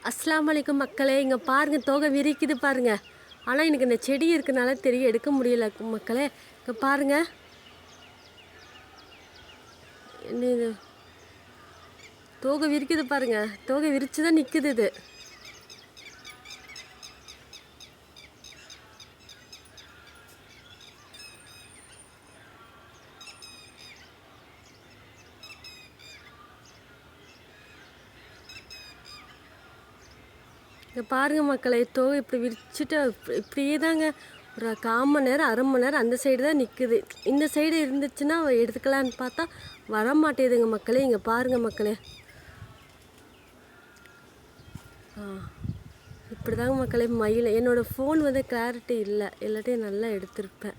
அஸ்ஸலாமு அலைக்கும் மக்களே. இங்கே பாருங்கள், தோகை விரிக்குது பாருங்கள். ஆனால் எனக்கு இந்த செடி இருக்கனால தெரிய எடுக்க முடியல மக்களே. இங்கே பாருங்கள், என்ன இது தோகை விரிக்குது பாருங்கள். தோகை விரித்து தான் நிற்குது இது. இங்கே பாருங்கள் மக்களே, தோகை இப்படி விரிச்சுட்டு இப்படியே தாங்க ஒரு 1/4 மணி நேரம் 1/2 மணி நேரம் அந்த சைடு தான் நிற்குது. இந்த சைடு இருந்துச்சுன்னா எடுத்துக்கலான்னு பார்த்தா வர மாட்டேதுங்க மக்களே. இங்கே பாருங்கள் மக்களே, இப்படி தாங்க மக்களே மயில். என்னோடய ஃபோன் வந்து கிளாரிட்டி இல்லை, இல்லாட்டி நல்லா எடுத்திருப்பேன்.